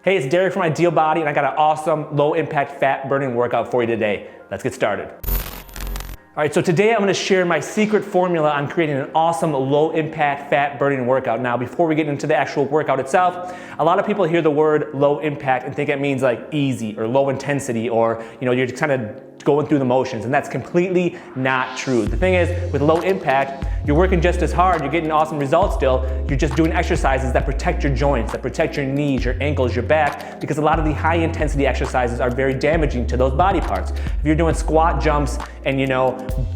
Hey, it's Derek from Ideal Body, and I got an awesome low-impact fat-burning workout for you today. Let's get started. All right, so today I'm gonna share my secret formula on creating an awesome low-impact fat-burning workout. Now, before we get into the actual workout itself, a lot of people hear the word low impact and think it means like easy or low intensity, or you're just kind of going through the motions, and that's completely not true. The thing is, with low impact, you're working just as hard, you're getting awesome results still, you're just doing exercises that protect your joints, that protect your knees, your ankles, your back, because a lot of the high intensity exercises are very damaging to those body parts. If you're doing squat jumps and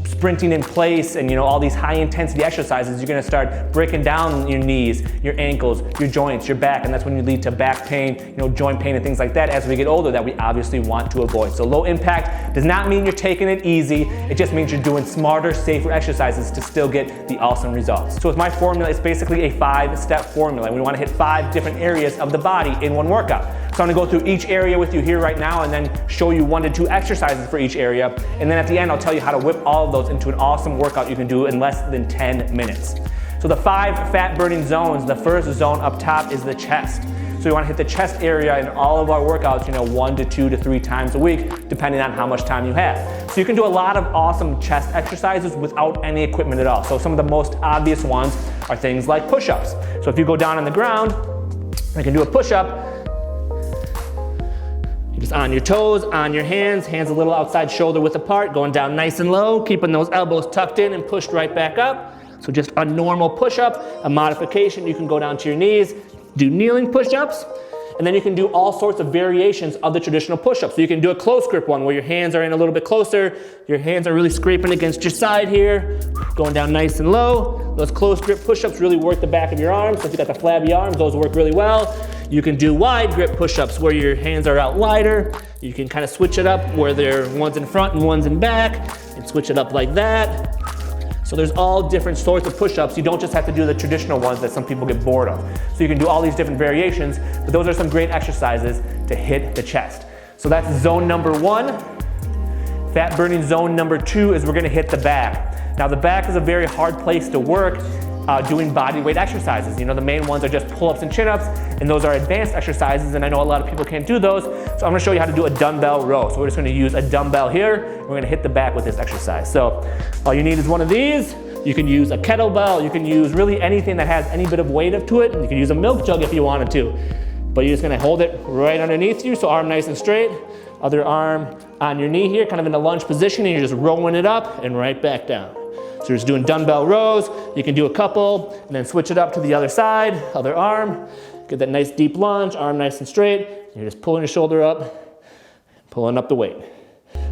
sprinting in place and all these high intensity exercises, you're gonna start breaking down your knees, your ankles, your joints, your back, and that's when you lead to back pain, joint pain and things like that as we get older that we obviously want to avoid. So low impact does not mean you're taking it easy, it just means you're doing smarter, safer exercises to still get the awesome results. So with my formula, it's basically a 5-step formula, and we wanna hit 5 different areas of the body in one workout. So I'm gonna go through each area with you here right now and then show you 1 to 2 exercises for each area, and then at the end I'll tell you how to whip all of those into an awesome workout you can do in less than 10 minutes. So the 5 fat burning zones, the first zone up top is the chest. So we want to hit the chest area in all of our workouts, 1 to 2 to 3 times a week, depending on how much time you have. So you can do a lot of awesome chest exercises without any equipment at all. So some of the most obvious ones are things like push-ups. So if you go down on the ground, you can do a push-up. You're just on your toes, on your hands a little outside shoulder width apart, going down nice and low, keeping those elbows tucked in and pushed right back up. So just a normal push-up. A modification, you can go down to your knees, do kneeling push-ups, and then you can do all sorts of variations of the traditional push-ups. So you can do a close grip one where your hands are in a little bit closer, your hands are really scraping against your side here, going down nice and low. Those close grip push-ups really work the back of your arms. So if you got the flabby arms, those work really well. You can do wide grip push-ups where your hands are out wider. You can kind of switch it up where they're one's in front and one's in back, and switch it up like that. So there's all different sorts of push-ups. You don't just have to do the traditional ones that some people get bored of. So you can do all these different variations, but those are some great exercises to hit the chest. So that's zone number 1. Fat burning zone number 2 is we're gonna hit the back. Now the back is a very hard place to work doing body weight exercises. The main ones are just pull-ups and chin-ups, and those are advanced exercises, and I know a lot of people can't do those, so I'm gonna show you how to do a dumbbell row. So we're just gonna use a dumbbell here, and we're gonna hit the back with this exercise. So all you need is one of these. You can use a kettlebell, you can use really anything that has any bit of weight up to it, and you can use a milk jug if you wanted to. But you're just gonna hold it right underneath you, so arm nice and straight, other arm on your knee here, kind of in a lunge position, and you're just rolling it up and right back down. So you're just doing dumbbell rows. You can do a couple and then switch it up to the other side, other arm. Get that nice deep lunge, arm nice and straight. You're just pulling your shoulder up, pulling up the weight.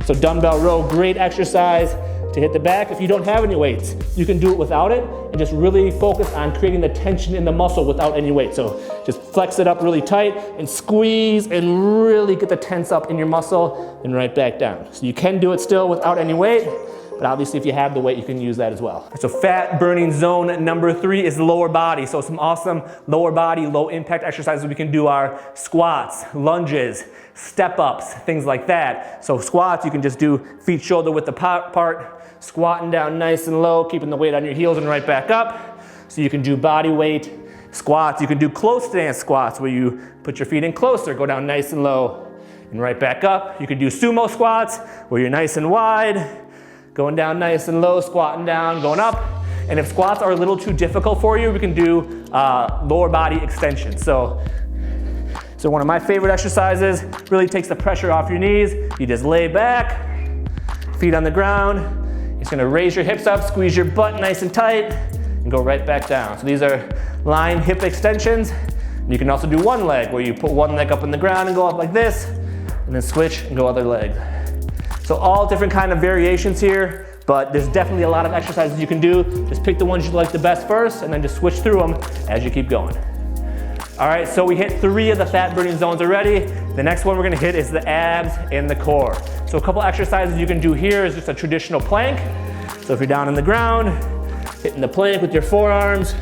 So dumbbell row, great exercise to hit the back. If you don't have any weights, you can do it without it and just really focus on creating the tension in the muscle without any weight. So just flex it up really tight and squeeze and really get the tense up in your muscle and right back down. So you can do it still without any weight, but obviously if you have the weight, you can use that as well. So fat burning zone number 3 is lower body. So some awesome lower body, low impact exercises we can do are squats, lunges, step ups, things like that. So squats, you can just do feet shoulder width apart, squatting down nice and low, keeping the weight on your heels and right back up. So you can do body weight squats. You can do close stance squats where you put your feet in closer, go down nice and low and right back up. You can do sumo squats where you're nice and wide, going down nice and low, squatting down, going up. And if squats are a little too difficult for you, we can do lower body extensions. So one of my favorite exercises really takes the pressure off your knees. You just lay back, feet on the ground. You're just gonna raise your hips up, squeeze your butt nice and tight, and go right back down. So these are lying hip extensions. And you can also do one leg, where you put one leg up on the ground and go up like this, and then switch and go other leg. So all different kind of variations here, but there's definitely a lot of exercises you can do. Just pick the ones you like the best first, and then just switch through them as you keep going. All right, so we hit 3 of the fat burning zones already. The next one we're gonna hit is the abs and the core. So a couple exercises you can do here is just a traditional plank. So if you're down on the ground, hitting the plank with your forearms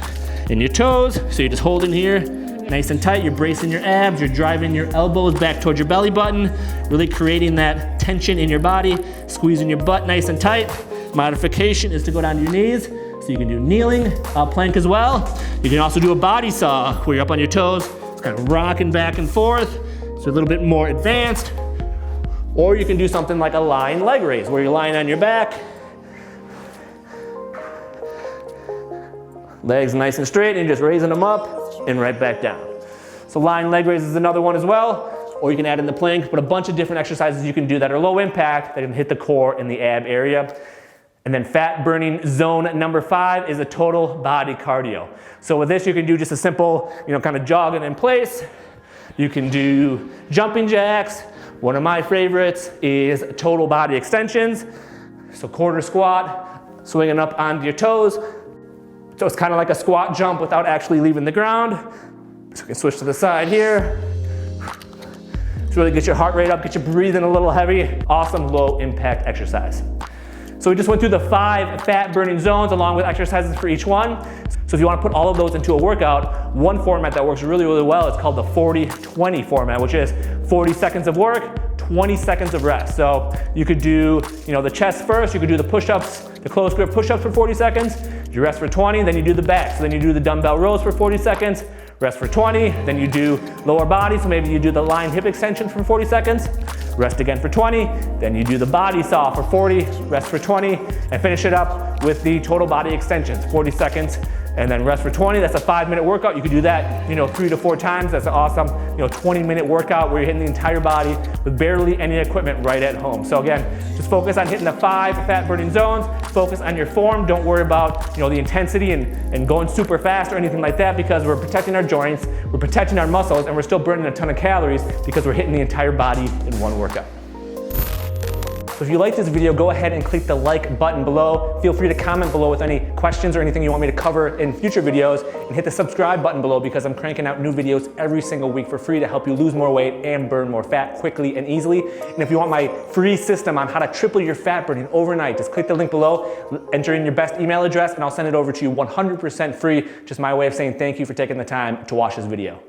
and your toes. So you're just holding here, nice and tight. You're bracing your abs, you're driving your elbows back towards your belly button, really creating that tension in your body, squeezing your butt nice and tight. Modification is to go down to your knees. So you can do kneeling plank as well. You can also do a body saw where you're up on your toes, It's kind of rocking back and forth. So a little bit more advanced. Or you can do something like a lying leg raise, where you're lying on your back. Legs nice and straight, and you're just raising them up and right back down. So lying leg raise is another one as well. Or you can add in the plank, but a bunch of different exercises you can do that are low impact, that can hit the core and the ab area. And then fat burning zone number 5 is a total body cardio. So with this, you can do just a simple, kind of jogging in place. You can do jumping jacks. One of my favorites is total body extensions. So quarter squat, swinging up onto your toes. So it's kind of like a squat jump without actually leaving the ground. So you can switch to the side here. Just really get your heart rate up, get you breathing a little heavy. Awesome low impact exercise. So we just went through the 5 fat burning zones along with exercises for each one. So if you want to put all of those into a workout, one format that works really, really well is called the 40-20 format, which is 40 seconds of work, 20 seconds of rest. So you could do, the chest first, you could do the push-ups, the close grip push-ups for 40 seconds, you rest for 20, then you do the back. So then you do the dumbbell rows for 40 seconds, rest for 20, then you do lower body, so maybe you do the lying hip extension for 40 seconds, rest again for 20, then you do the body saw for 40, rest for 20, and finish it up with the total body extensions, 40 seconds, and then rest for 20. That's a 5-minute workout. You could do that, 3 to 4 times. That's an awesome, 20-minute workout where you're hitting the entire body with barely any equipment right at home. So again, just focus on hitting the 5 fat burning zones, focus on your form. Don't worry about, the intensity and going super fast or anything like that, because we're protecting our joints, we're protecting our muscles, and we're still burning a ton of calories because we're hitting the entire body in one workout. So if you like this video, go ahead and click the like button below. Feel free to comment below with any questions or anything you want me to cover in future videos, and hit the subscribe button below because I'm cranking out new videos every single week for free to help you lose more weight and burn more fat quickly and easily. And if you want my free system on how to triple your fat burning overnight, just click the link below, enter in your best email address, and I'll send it over to you 100% free. Just my way of saying thank you for taking the time to watch this video.